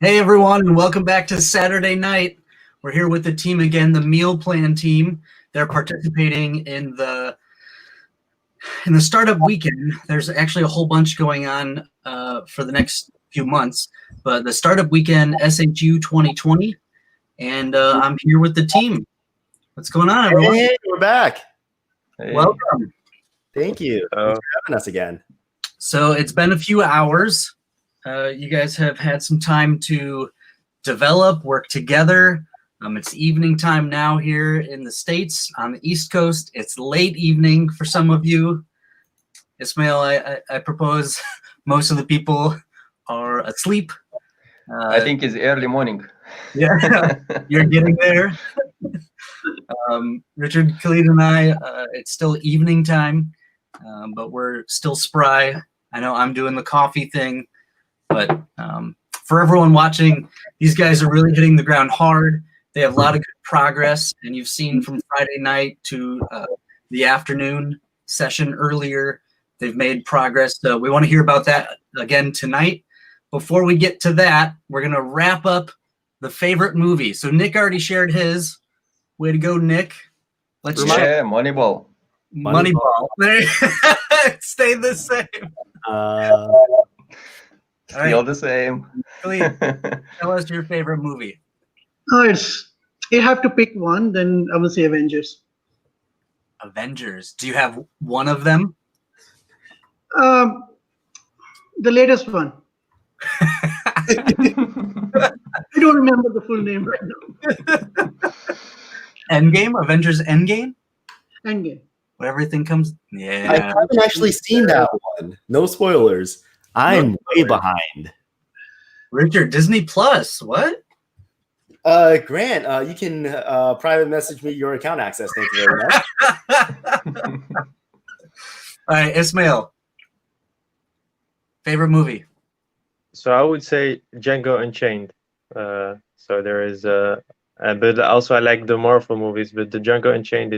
Hey everyone, and welcome back to Saturday night. We're here with the team again, the Mealplan team. They're participating in the Startup Weekend. There's actually a whole bunch going on for the next few months, but the Startup Weekend SHU 2020, and I'm here with the team. What's going on, everyone? Hey, we're back. Hey. Welcome. Thank you. Thanks for having us again. So it's been a few hours. You guys have had some time to develop, work together. It's evening time now here in the States on the East Coast. It's late evening for some of you. Ismail, I propose most of the people are asleep. I think it's early morning. Yeah, you're getting there. Richard, Khalid, and I, it's still evening time, but we're still spry. I know I'm doing the coffee thing. But for everyone watching, these guys are really hitting the ground hard. They have a lot of good progress, and you've seen from Friday night to the afternoon session earlier, they've made progress. So we want to hear about that again tonight. Before we get to that, we're going to wrap up the favorite movie. So Nick already shared his. Way to go, Nick. Let's check. Moneyball. Moneyball. Stay the same. All right. Still the same. Tell us your favorite movie. You have to pick one, then I will say Avengers. Avengers. Do you have one of them? The latest one. I don't remember the full name right now. Endgame? Avengers Endgame? Endgame. Where everything comes. Yeah. I haven't actually seen that one. No spoilers. I'm way behind. Richard, Disney Plus. What? Grant, you can private message me your account access. Thank you very much. All right, Ismail. Favorite movie? So I would say Django Unchained. So there is, but also I like the Marvel movies. But the Django Unchained,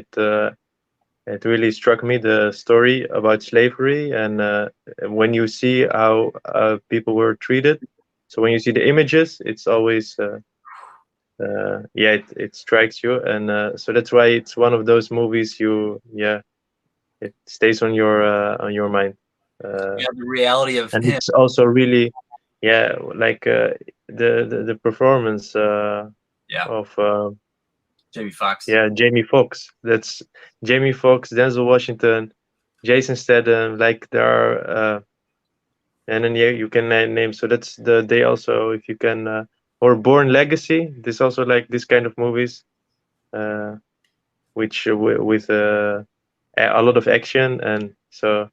it really struck me, the story about slavery, and when you see how people were treated. So when you see the images, it's always it strikes you, and so that's why it's one of those movies it stays on your mind. The reality of and him. It's also really like the performance of Jamie Foxx. Yeah, Jamie Foxx. That's Jamie Foxx, Denzel Washington, Jason Statham. Like there are, and then you can name. So that's they also, if you can, or Born Legacy. This also like this kind of movies, which with a lot of action, and so.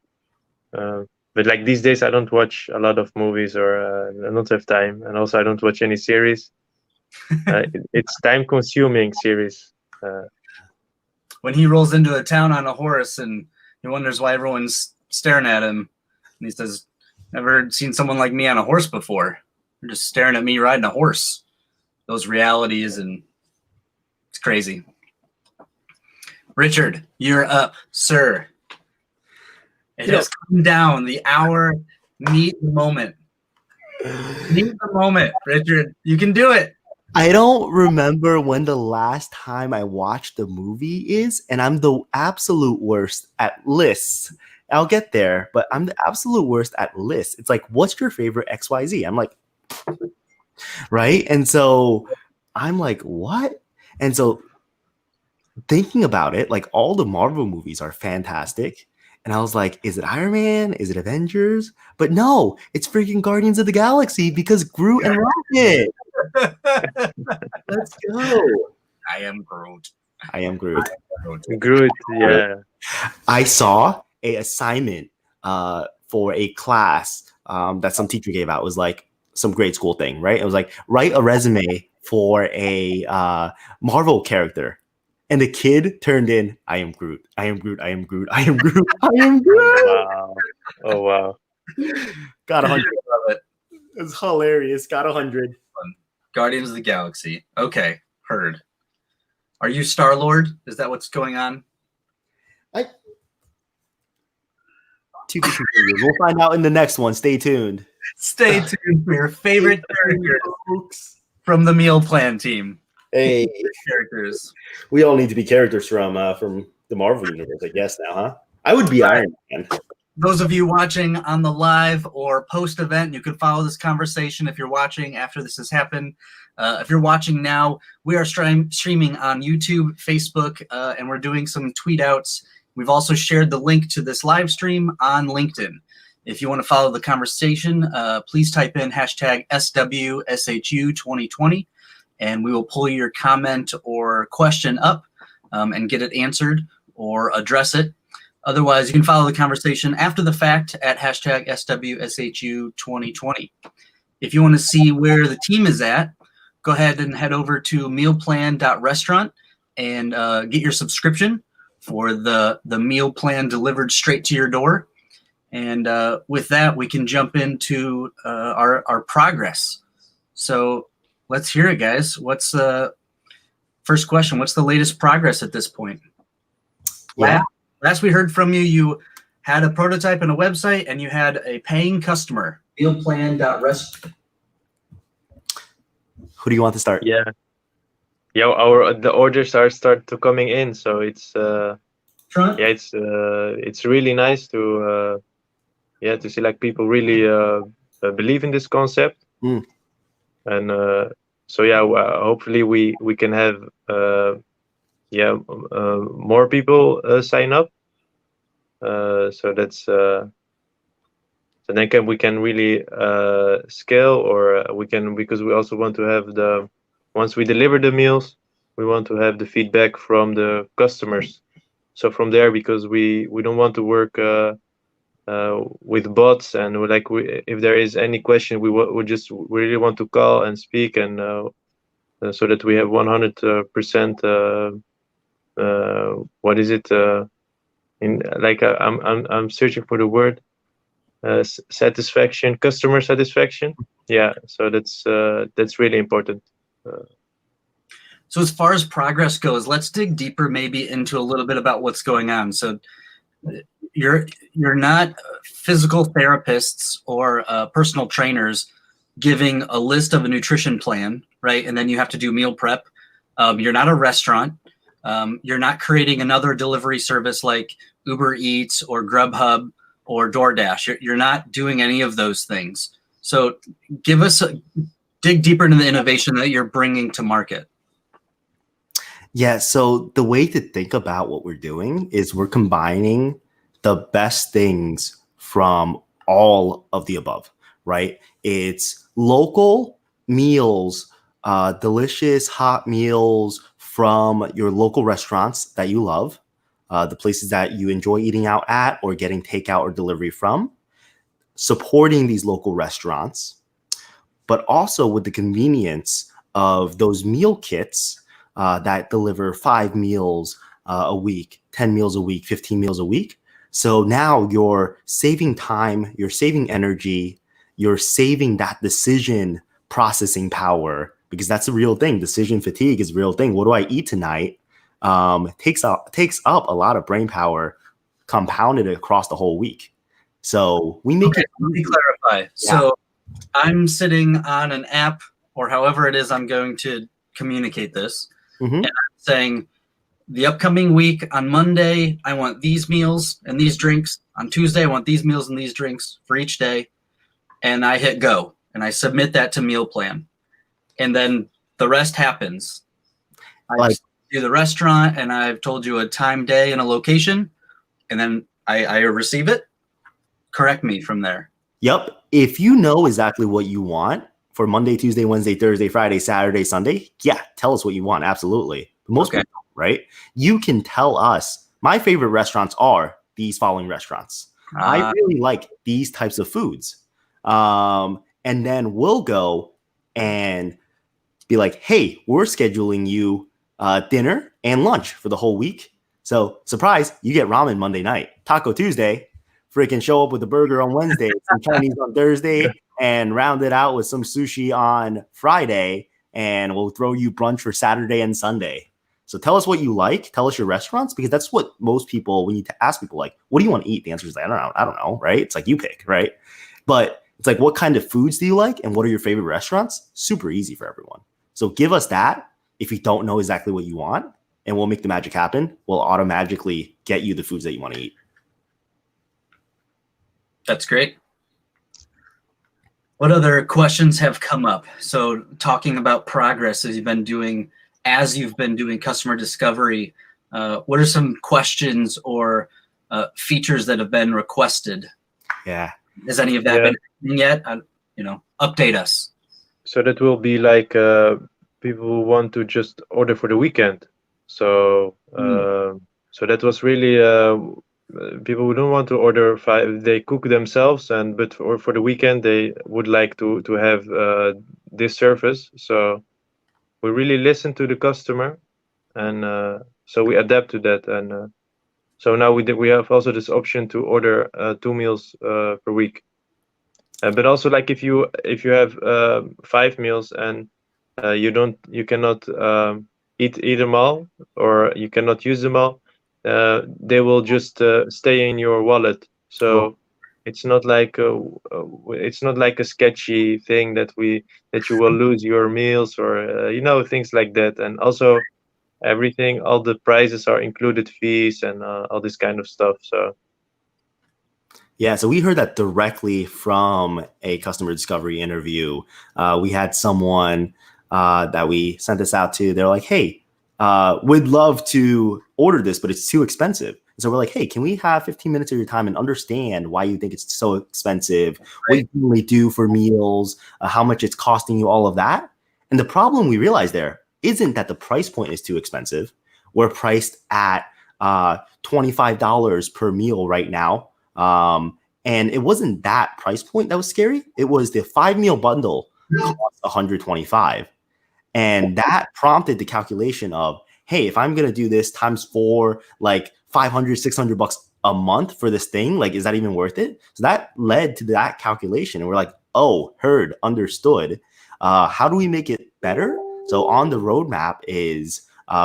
But like these days, I don't watch a lot of movies, or I don't have time, and also I don't watch any series. It's time-consuming series. When he rolls into a town on a horse and he wonders why everyone's staring at him, and he says, "Never seen someone like me on a horse before. They're just staring at me riding a horse." Those realities, and it's crazy. Richard, you're up, sir. It has come down. The hour. Meet the moment. Meet the moment, Richard. You can do it. I don't remember when the last time I watched the movie is, and I'm the absolute worst at lists. I'll get there, but I'm the absolute worst at lists. It's like, what's your favorite XYZ? I'm like, right? And so I'm like, what? And so thinking about it, like all the Marvel movies are fantastic. And I was like, is it Iron Man? Is it Avengers? But no, it's freaking Guardians of the Galaxy because Groot and Rocket. Let's go. I am Groot. I am Groot. Groot, yeah. I saw a assignment for a class that some teacher gave out. It was like some grade school thing, right? It was like, write a resume for a Marvel character. And the kid turned in, I am Groot. I am Groot. I am Groot. I am Groot. I am Groot. Wow. Oh, wow. Got 100. It's hilarious. Got 100. Guardians of the Galaxy. Okay, heard. Are you Star-Lord? Is that what's going on? We'll find out in the next one. Stay tuned. Stay tuned for your favorite characters from the Mealplan team. Hey, Characters. we all need to be characters from the Marvel universe, I guess. Now, huh? I would be Iron Man. Those of you watching on the live or post event, you can follow this conversation if you're watching after this has happened. If you're watching now, we are streaming on YouTube, Facebook, and we're doing some tweet outs. We've also shared the link to this live stream on LinkedIn. If you want to follow the conversation, please type in hashtag SWSHU2020, and we will pull your comment or question up and get it answered or address it. Otherwise, you can follow the conversation after the fact at hashtag SWSHU2020. If you want to see where the team is at, go ahead and head over to mealplan.restaurant and get your subscription for the meal plan delivered straight to your door. And with that, we can jump into our progress. So let's hear it, guys. What's the first question? What's the latest progress at this point? Yeah. Last we heard from you, you had a prototype and a website, and you had a paying customer. Mealplan.rest. Who do you want to start? Yeah, the orders are start to coming in, so it's it's really nice to see like people really believe in this concept. And hopefully we can have more people sign up. So that's so then we can really scale, or we can, because we also want to have once we deliver the meals, we want to have the feedback from the customers. So from there, because we don't want to work with bots, and if there is any question, we really want to call and speak, and so that we have 100%. What is it? I'm searching for the word. Satisfaction, customer satisfaction. Yeah, so that's really important. So as far as progress goes, let's dig deeper maybe into a little bit about what's going on. So you're not physical therapists or personal trainers giving a list of a nutrition plan, right? And then you have to do meal prep. You're not a restaurant. You're not creating another delivery service like Uber Eats or Grubhub or DoorDash. You're not doing any of those things. So dig deeper into the innovation that you're bringing to market. Yeah, so the way to think about what we're doing is we're combining the best things from all of the above, right? It's local meals, delicious hot meals from your local restaurants that you love, the places that you enjoy eating out at or getting takeout or delivery from, supporting these local restaurants, but also with the convenience of those meal kits that deliver 5 meals a week, 10 meals a week, 15 meals a week. So now you're saving time, you're saving energy, you're saving that decision processing power, because that's a real thing. Decision fatigue is a real thing. What do I eat tonight? Takes up a lot of brain power, compounded across the whole week. So we make it. Let me clarify. Yeah. So I'm sitting on an app, or however it is I'm going to communicate this, and I'm saying, the upcoming week, on Monday, I want these meals and these drinks. On Tuesday, I want these meals and these drinks for each day. And I hit go, and I submit that to Mealplan. And then the rest happens. I do the restaurant, and I've told you a time, day, and a location, and then I receive it. Correct me from there. Yep. If you know exactly what you want for Monday, Tuesday, Wednesday, Thursday, Friday, Saturday, Sunday, yeah, tell us what you want. Absolutely. But most people, right? You can tell us, my favorite restaurants are these following restaurants. I really like these types of foods. And then we'll go and be like, hey, we're scheduling you dinner and lunch for the whole week. So surprise, you get ramen Monday night, Taco Tuesday, freaking show up with a burger on Wednesday, some Chinese on Thursday, and round it out with some sushi on Friday, and we'll throw you brunch for Saturday and Sunday. So tell us what you like. Tell us your restaurants, because that's what most people, when you ask people, like, what do you want to eat? The answer is like, I don't know, right? It's like, you pick, right? But It's like, what kind of foods do you like? And what are your favorite restaurants? Super easy for everyone. So give us that. If you don't know exactly what you want, and we'll make the magic happen, we'll automatically get you the foods that you want to eat. That's great. What other questions have come up? So talking about progress as you've been doing customer discovery, what are some questions or features that have been requested? Yeah. Has any of that been happening yet? Update us. So that will be like people who want to just order for the weekend. So so that was really people who don't want to order 5. They cook themselves, but for the weekend they would like to have this service. So we really listen to the customer, and so we adapt to that. And so now we have also this option to order 2 meals per week. But also, like if you have 5 meals and you cannot eat them all, or you cannot use them all, they will just stay in your wallet. So it's not like a sketchy thing that you will lose your meals, or things like that. And also all the prices are included, fees and all this kind of stuff. So yeah, so we heard that directly from a customer discovery interview. We had someone that we sent this out to. They're like, hey, we'd love to order this, but it's too expensive. So we're like, hey, can we have 15 minutes of your time and understand why you think it's so expensive, what you normally do for meals, how much it's costing you, all of that. And the problem we realized there isn't that the price point is too expensive. We're priced at $25 per meal right now. And it wasn't that price point that was scary. It was the 5-meal bundle cost $125. And that prompted the calculation of, hey, if I'm going to do this times 4, like $500, $600 a month for this thing, like, is that even worth it? So that led to that calculation. And we're like, oh, heard, understood. How do we make it better? So on the roadmap is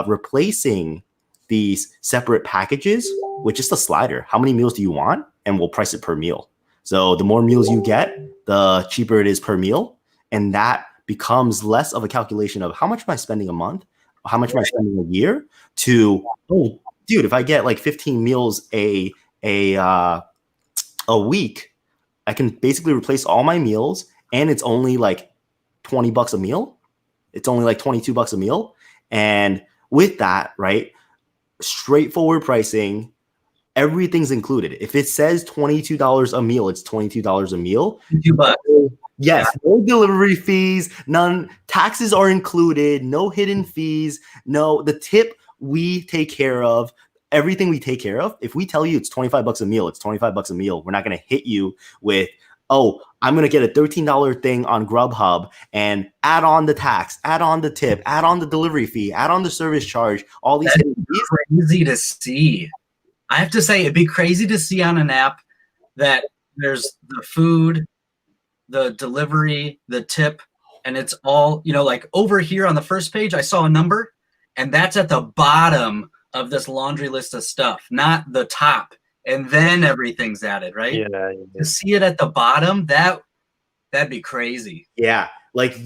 replacing these separate packages with just a slider. How many meals do you want? And we'll price it per meal. So the more meals you get, the cheaper it is per meal. And that becomes less of a calculation of how much am I spending a month? How much am I spending a year? To, oh, dude, if I get like 15 meals a week, I can basically replace all my meals, and it's only like $20 a meal. It's only like $22 a meal. And with that, right, straightforward pricing, everything's included. If it says $22 a meal, it's $22 a meal. $2. Yes, no delivery fees, none. Taxes are included, no hidden fees, no. The tip we take care of, everything we take care of. If we tell you it's $25 a meal, it's $25 a meal. We're not going to hit you with, oh, I'm going to get a $13 thing on Grubhub and add on the tax, add on the tip, add on the delivery fee, add on the service charge, all these hidden fees. Crazy to see. I have to say, it'd be crazy to see on an app that there's the food, the delivery, the tip, and it's all, like over here on the first page, I saw a number, and that's at the bottom of this laundry list of stuff, not the top. And then everything's added, right? Yeah. To see it at the bottom, that'd be crazy. Yeah. Like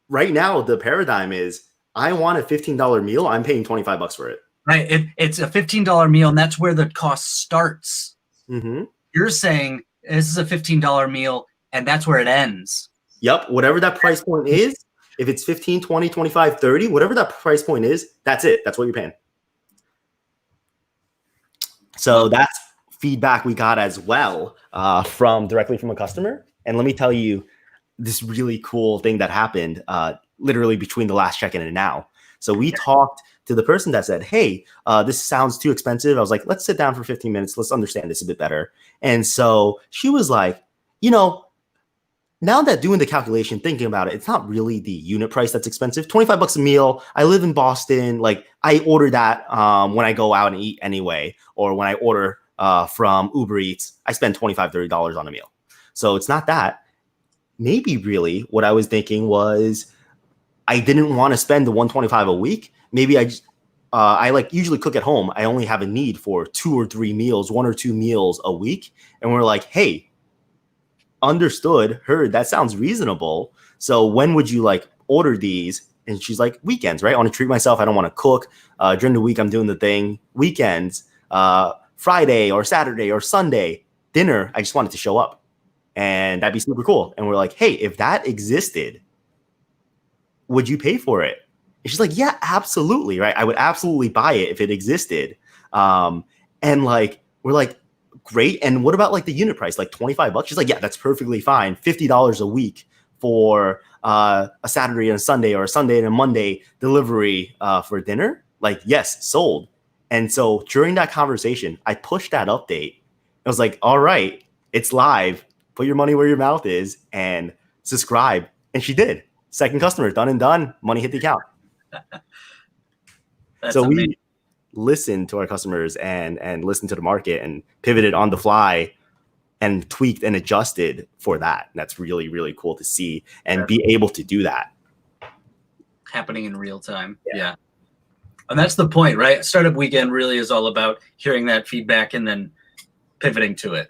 right now, the paradigm is, I want a $15 meal. I'm paying $25 for it. Right. It's a $15 meal, and that's where the cost starts. Mm-hmm. You're saying this is a $15 meal, and that's where it ends. Yep. Whatever that price point is, if it's 15, 20, 25, 30, whatever that price point is, that's it. That's what you're paying. So that's feedback we got as well directly from a customer. And let me tell you this really cool thing that happened literally between the last check-in and now. So we talked to the person that said, hey, this sounds too expensive. I was like, let's sit down for 15 minutes. Let's understand this a bit better. And so she was like, now that doing the calculation, thinking about it, it's not really the unit price that's expensive. $25 a meal. I live in Boston. Like, I order that when I go out and eat anyway, or when I order from Uber Eats, I spend $25, $30 on a meal. So it's not that. Maybe really what I was thinking was I didn't want to spend the $125 a week. Maybe I like usually cook at home. I only have a need for 2 or 3 meals, 1 or 2 meals a week. And we're like, hey, understood, heard that sounds reasonable. So when would you like order these? And she's like, weekends, right? I want to treat myself. I don't want to cook. During the week, I'm doing the thing. Weekends, Friday or Saturday or Sunday, dinner, I just wanted to show up. And that'd be super cool. And we're like, hey, if that existed, would you pay for it? And she's like, yeah, absolutely, right? I would absolutely buy it if it existed. And like, we're like, great. And what about like the unit price, like $25? She's like, yeah, that's perfectly fine. $50 a week for a Saturday and a Sunday, or a Sunday and a Monday delivery for dinner. Like, yes, sold. And so during that conversation, I pushed that update. I was like, all right, it's live. Put your money where your mouth is and subscribe. And she did. Second customer, done and done. Money hit the account. So amazing. we listened to our customers and listened to the market and pivoted on the fly and tweaked and adjusted for that. And that's really, really cool to see and be able to do that. Happening in real time. Yeah. And that's the point, right? Startup Weekend really is all about hearing that feedback and then pivoting to it.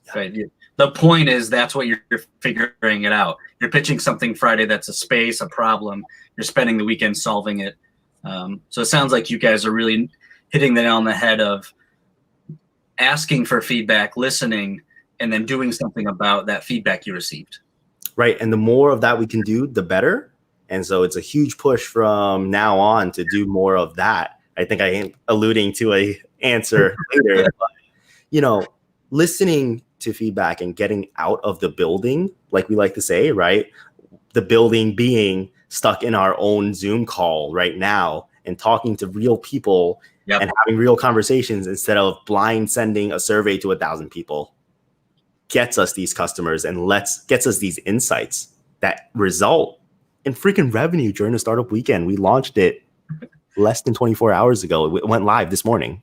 Yeah. Right. The point is that's what you're figuring it out. You're pitching something Friday that's a space, a problem. You're spending the weekend solving it. So it sounds like you guys are really hitting the nail on the head of asking for feedback, listening, and then doing something about that feedback you received. Right. And the more of that we can do, the better. And so it's a huge push from now on to do more of that. I think I am alluding to a answer later. But, you know, listening to feedback and getting out of the building, like we like to say, right? The building being stuck in our own Zoom call right now and talking to real people and having real conversations instead of blind sending a survey to 1,000 people gets us these customers and gets us these insights that result in freaking revenue during the startup weekend. We launched it less than 24 hours ago. It went live this morning,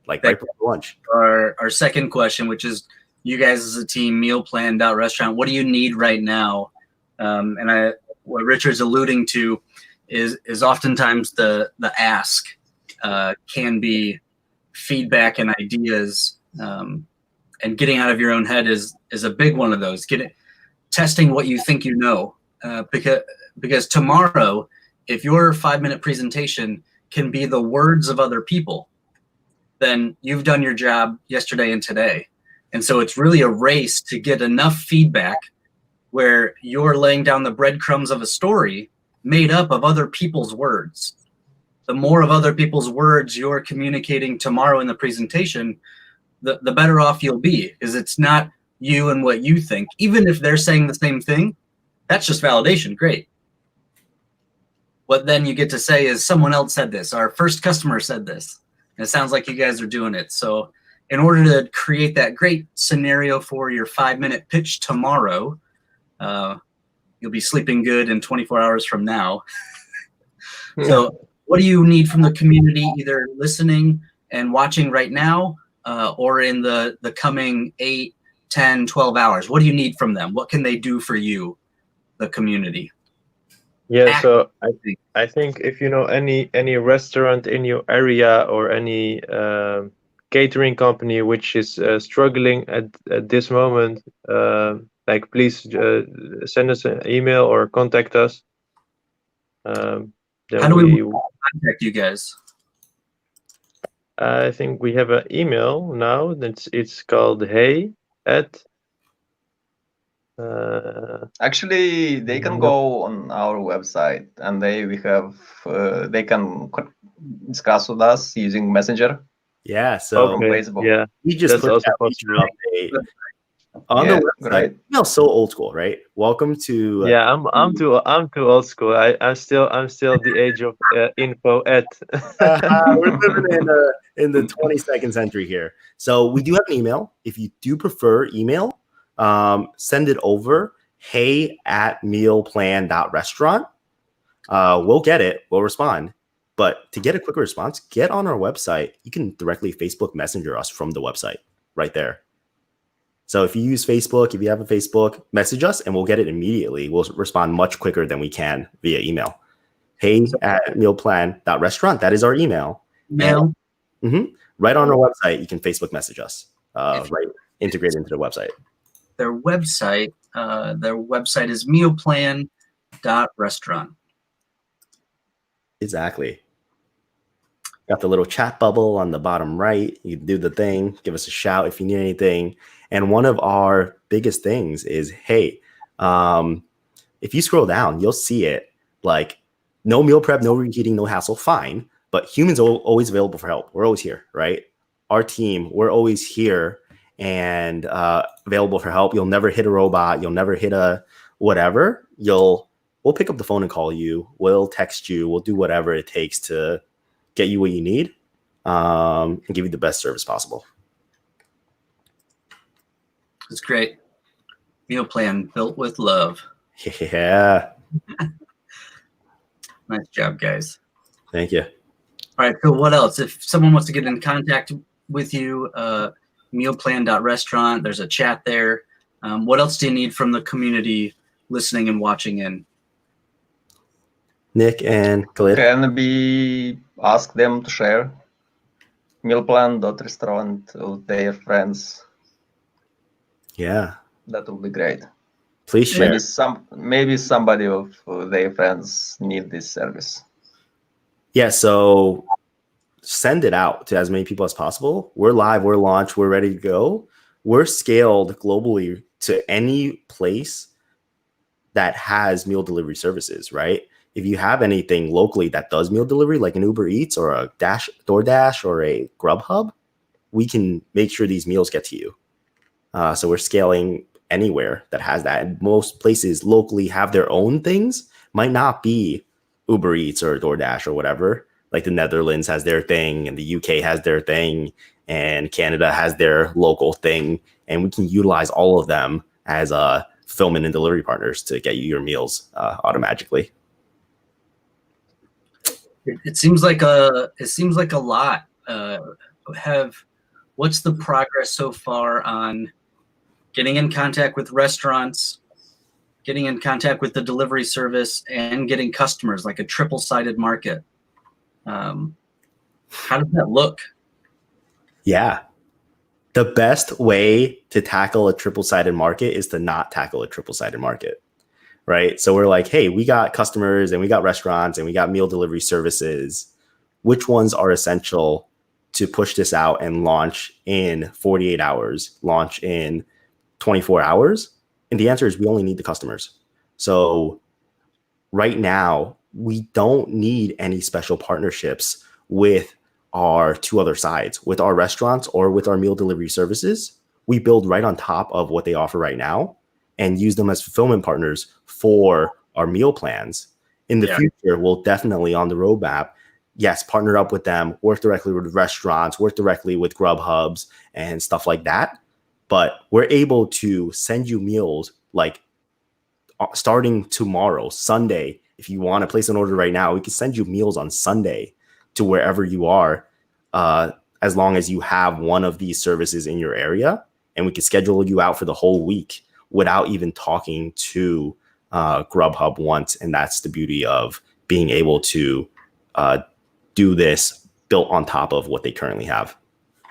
like right before lunch. Our second question, which is you guys as a team, Mealplan.restaurant, what do you need right now? And what Richard's alluding to is oftentimes the ask can be feedback and ideas, and getting out of your own head is a big one of those. Testing what you think you know, because tomorrow, if your 5-minute presentation can be the words of other people, then you've done your job yesterday and today. And so it's really a race to get enough feedback where you're laying down the breadcrumbs of a story made up of other people's words. The more of other people's words you're communicating tomorrow in the presentation, the better off you'll be, because it's not you and what you think. Even if they're saying the same thing, that's just validation. Great. What then you get to say is someone else said this. Our first customer said this. And it sounds like you guys are doing it. So in order to create that great scenario for your 5-minute pitch tomorrow, you'll be sleeping good in 24 hours from now. So what do you need from the community, either listening and watching right now, or in the coming 8, 10, 12 hours? What do you need from them? What can they do for you, the community? Yeah, so I think if you know any restaurant in your area or any catering company which is struggling at this moment, like please send us an email or contact us. How do we contact you guys? I think we have an email now. It's called hey at. Actually, they can go on our website and they can discuss with us using Messenger. Yeah, so from Facebook. Yeah, we just that's put also that possible. on the website. Right. You know, so old school, right? Welcome to Yeah, I'm too old school. I'm still the age of info at. we're living in the 22nd century here. So we do have an email. If you do prefer email, send it over hey@mealplan.restaurant. We'll get it. We'll respond. But to get a quicker response, get on our website. You can directly Facebook Messenger us from the website right there. So if you use Facebook, if you have a Facebook, message us and we'll get it immediately. We'll respond much quicker than we can via email. hey@mealplan.restaurant. That is our email. Mail. Right on our website, you can Facebook message us. Right, integrated into the website. Their website Their website is mealplan.restaurant. Exactly. Got the little chat bubble on the bottom right. You can do the thing, give us a shout if you need anything. And one of our biggest things is, hey, if you scroll down, you'll see it. Like, no meal prep, no reheating, no hassle, fine. But humans are always available for help. We're always here, right? Our team, we're always here and available for help. You'll never hit a robot. You'll never hit a whatever. We'll pick up the phone and call you. We'll text you. We'll do whatever it takes to get you what you need and give you the best service possible. It's great. Mealplan, built with love. Yeah. Nice job, guys. Thank you. All right. So what else? If someone wants to get in contact with you, mealplan.restaurant, there's a chat there. What else do you need from the community listening and watching in? Nick and Khalid. Can we ask them to share mealplan.restaurant with their friends? Yeah. That would be great. Please share. Maybe somebody of their friends need this service. Yeah, so send it out to as many people as possible. We're live, we're launched, we're ready to go. We're scaled globally to any place that has meal delivery services, right? If you have anything locally that does meal delivery, like an Uber Eats or a DoorDash or a Grubhub, we can make sure these meals get to you. So we're scaling anywhere that has that. And most places locally have their own things. Might not be Uber Eats or DoorDash or whatever. Like the Netherlands has their thing and the UK has their thing and Canada has their local thing. And we can utilize all of them as fulfillment and delivery partners to get you your meals automatically. It seems like a lot. What's the progress so far on getting in contact with restaurants, getting in contact with the delivery service, and getting customers, like a triple-sided market? How does that look? Yeah. The best way to tackle a triple-sided market is to not tackle a triple-sided market, right? So we're like, hey, we got customers and we got restaurants and we got meal delivery services. Which ones are essential to push this out and launch in 48 hours, launch in 24 hours? And the answer is we only need the customers. So right now, we don't need any special partnerships with our two other sides, with our restaurants or with our meal delivery services. We build right on top of what they offer right now and use them as fulfillment partners for our meal plans. In the future, we'll definitely on the roadmap, yes, partner up with them, work directly with restaurants, work directly with Grubhubs and stuff like that. But we're able to send you meals like starting tomorrow, Sunday. If you want to place an order right now, we can send you meals on Sunday to wherever you are, as long as you have one of these services in your area. And we can schedule you out for the whole week without even talking to Grubhub once. And that's the beauty of being able to do this built on top of what they currently have.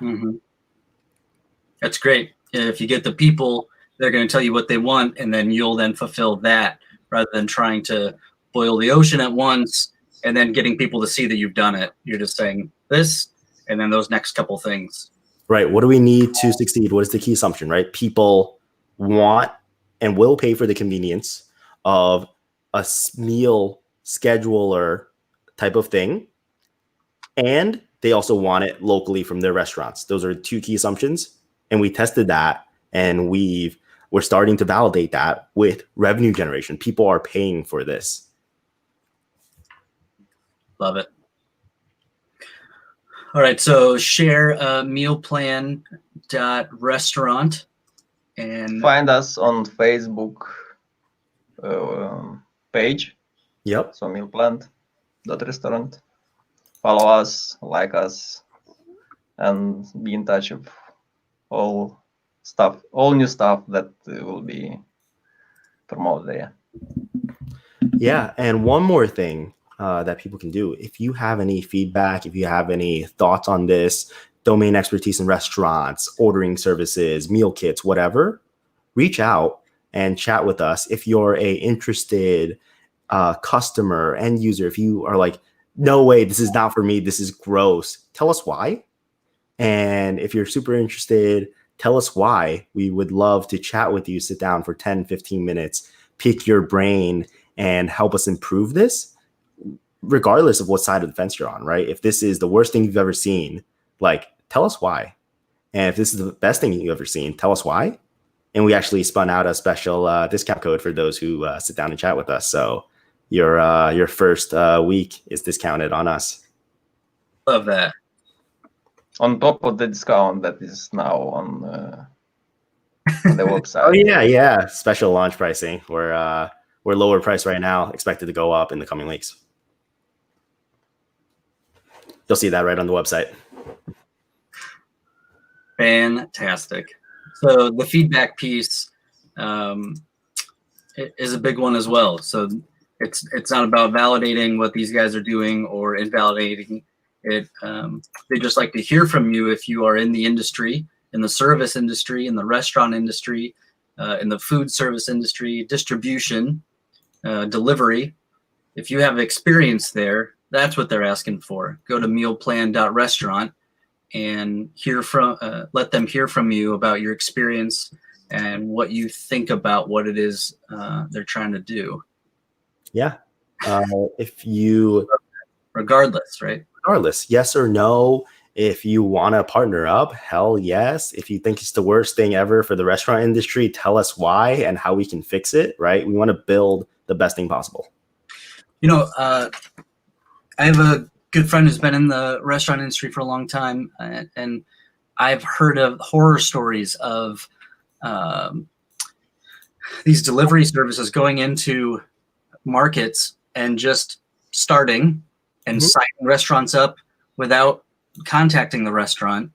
Mm-hmm. That's great. If you get the people, they're going to tell you what they want, and then you'll then fulfill that rather than trying to boil the ocean at once and then getting people to see that you've done it. You're just saying this and then those next couple things. Right. What do we need to succeed? What is the key assumption, right? People want and will pay for the convenience of a meal scheduler type of thing. And they also want it locally from their restaurants. Those are two key assumptions. And we tested that and we're starting to validate that with revenue generation. People are paying for this. Love it. All right, so share mealplan.restaurant and find us on Facebook page. Yep. So mealplan.restaurant. Follow us, like us, and be in touch with all new stuff that will be promoted there. Yeah, and one more thing that people can do. If you have any feedback, if you have any thoughts on this, domain expertise in restaurants, ordering services, meal kits, whatever, reach out and chat with us. If you're a interested customer, end user, if you are like, no way, this is not for me, this is gross, tell us why. And if you're super interested, tell us why. We would love to chat with you, sit down for 10, 15 minutes, pick your brain and help us improve this, regardless of what side of the fence you're on, right? If this is the worst thing you've ever seen, like, tell us why. And if this is the best thing you've ever seen, tell us why. And we actually spun out a special discount code for those who sit down and chat with us. So your first week is discounted on us. Love that. On top of the discount that is now on the website. Oh yeah, special launch pricing. We're lower price right now, expected to go up in the coming weeks. You'll see that right on the website. Fantastic. So the feedback piece is a big one as well. So it's not about validating what these guys are doing or invalidating it. They just like to hear from you if you are in the industry, in the service industry, in the restaurant industry, in the food service industry, distribution, delivery. If you have experience there, that's what they're asking for. Go to mealplan.restaurant and let them hear from you about your experience and what you think about what it is they're trying to do. Yeah. If you regardless, right? Regardless, yes or no. If you want to partner up, hell yes. If you think it's the worst thing ever for the restaurant industry, tell us why and how we can fix it, right? We want to build the best thing possible. You know, I have a good friend who's been in the restaurant industry for a long time, and I've heard of horror stories of these delivery services going into markets and just starting and signing restaurants up without contacting the restaurant,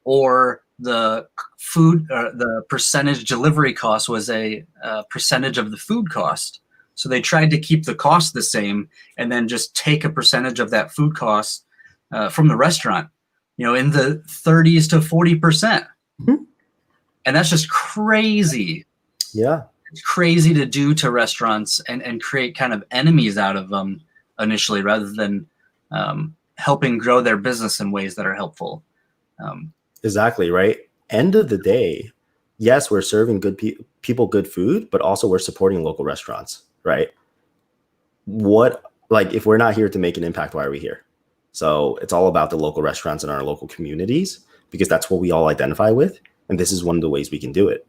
or the food, the percentage delivery cost was a percentage of the food cost. So they tried to keep the cost the same and then just take a percentage of that food cost from the restaurant, you know, in the 30s to 40%. And that's just crazy. Yeah. It's crazy to do to restaurants and create kind of enemies out of them initially, rather than helping grow their business in ways that are helpful. Exactly, right? End of the day, yes, we're serving good people good food, but also we're supporting local restaurants, right? If we're not here to make an impact, why are we here? So it's all about the local restaurants in our local communities, because that's what we all identify with. And this is one of the ways we can do it.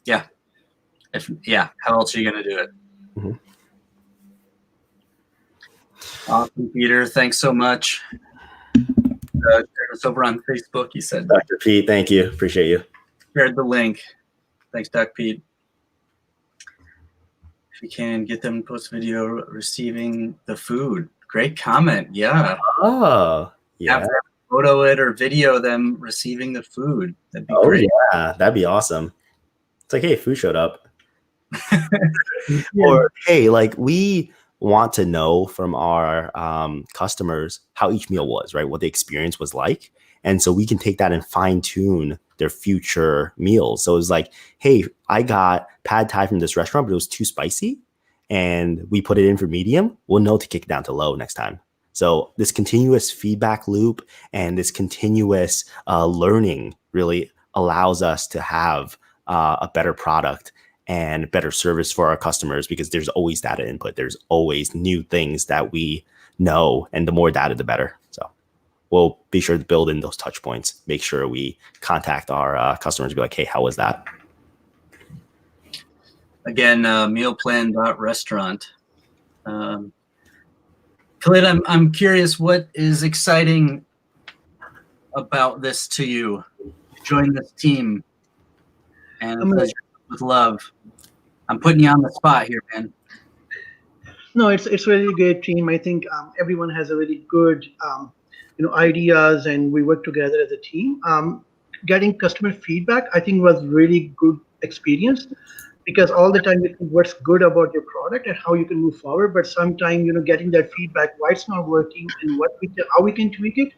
Yeah. How else are you going to do it? Mm-hmm. Awesome, Peter. Thanks so much. Share us over on Facebook, you said. Dr. Pete, thank you. Appreciate you. Shared the link. Thanks, Dr. Pete. If you can get them to post video receiving the food. Great comment. Yeah. Oh, yeah. Have them photo it or video them receiving the food. That'd be great. Yeah. That'd be awesome. It's like, hey, food showed up. Or, hey, like, we want to know from our customers how each meal was, right? What the experience was like. And so we can take that and fine tune their future meals. So it's like, hey, I got pad thai from this restaurant, but it was too spicy. And we put it in for medium. We'll know to kick it down to low next time. So this continuous feedback loop and this continuous learning really allows us to have a better product and better service for our customers, because there's always data input. There's always new things that we know, and the more data, the better. So we'll be sure to build in those touch points, make sure we contact our customers and be like, hey, how was that? Again, mealplan.restaurant. Khalid, I'm curious, what is exciting about this to you? Join this team and with love. I'm putting you on the spot here, man. No, it's really a great team. I think everyone has a really good ideas, and we work together as a team. Getting customer feedback, I think, was really good experience, because all the time you think what's good about your product and how you can move forward, but sometimes getting that feedback, why it's not working and how we can tweak it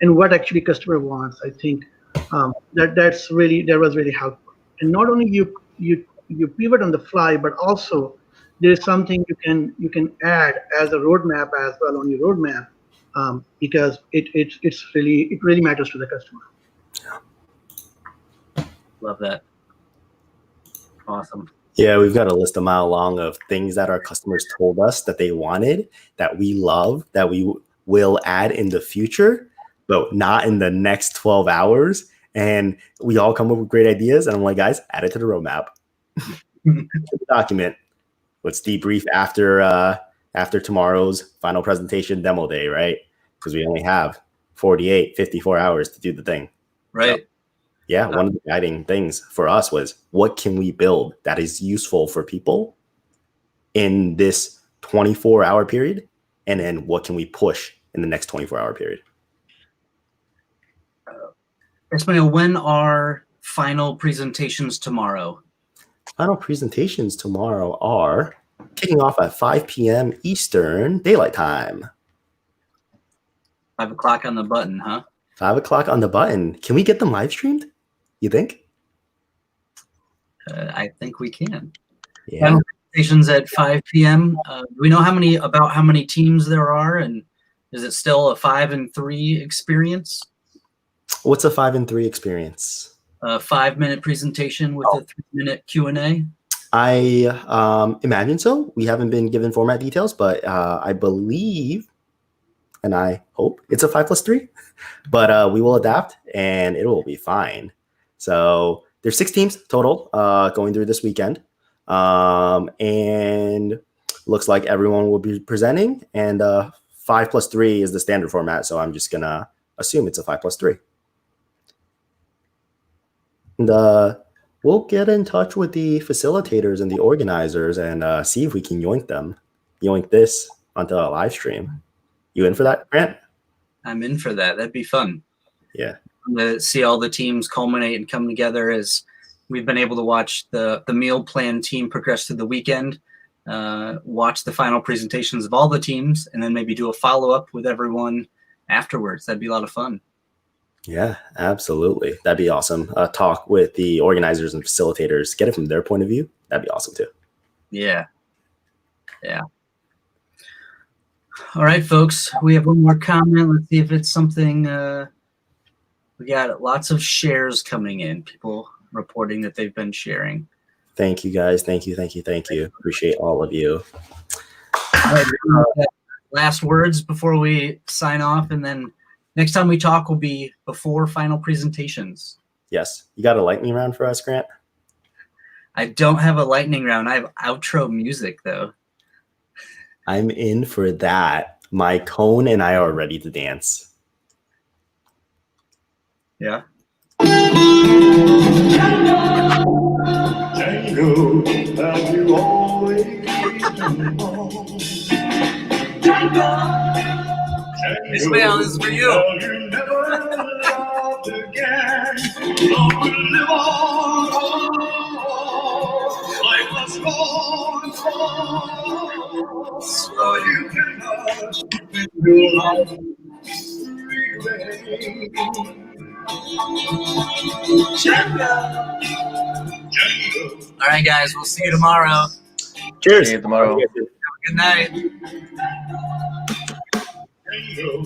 and what actually customer wants. I think that was really helpful. and not only you pivot on the fly, but also there is something you can add as a roadmap as well on your roadmap, because it really matters to the customer. Love that. Awesome. Yeah, we've got a list a mile long of things that our customers told us that they wanted, that we love, that we will add in the future, but not in the next 12 hours. And we all come up with great ideas. And I'm like, guys, add it to the roadmap. To the document. Let's debrief after tomorrow's final presentation demo day, right? Because we only have 48, 54 hours to do the thing. Right. So, yeah, one of the guiding things for us was, what can we build that is useful for people in this 24-hour period? And then what can we push in the next 24-hour period? Ismail, when are final presentations tomorrow? Final presentations tomorrow are kicking off at 5 p.m. Eastern Daylight Time. 5 o'clock on the button, huh? 5 o'clock on the button. Can we get them live streamed? You think? I think we can. Yeah. Final presentations at 5 p.m. Do we know how many teams there are, and is it still a 5 and 3 experience? What's a 5 and 3 experience? A 5-minute presentation with a 3-minute Q&A. I imagine so. We haven't been given format details, but I believe, and I hope it's a 5+3, but we will adapt and it will be fine. So there's 6 teams total going through this weekend. And looks like everyone will be presenting, and 5+3 is the standard format. So I'm just gonna assume it's a 5+3. And we'll get in touch with the facilitators and the organizers and see if we can yoink this onto a live stream. You in for that, Grant? I'm in for that. That'd be fun. Yeah. To see all the teams culminate and come together, as we've been able to watch the Mealplan team progress through the weekend, watch the final presentations of all the teams, and then maybe do a follow-up with everyone afterwards. That'd be a lot of fun. Yeah, absolutely. That'd be awesome. Talk with the organizers and facilitators, get it from their point of view. That'd be awesome too. Yeah. Yeah. All right, folks. We have one more comment. Let's see if it's something. We got lots of shares coming in. People reporting that they've been sharing. Thank you, guys. Thank you. Appreciate all of you. All right, last words before we sign off, and then next time we talk will be before final presentations. Yes. You got a lightning round for us, Grant? I don't have a lightning round. I have outro music, though. I'm in for that. My cone and I are ready to dance. Yeah. Django, have you always been born? Ismail, this is for you. Have you never loved again? Love will live on. Life must go on. So you cannot win your life remain. Django. All right, guys. We'll see you tomorrow. Cheers. See you tomorrow. Good night. Django.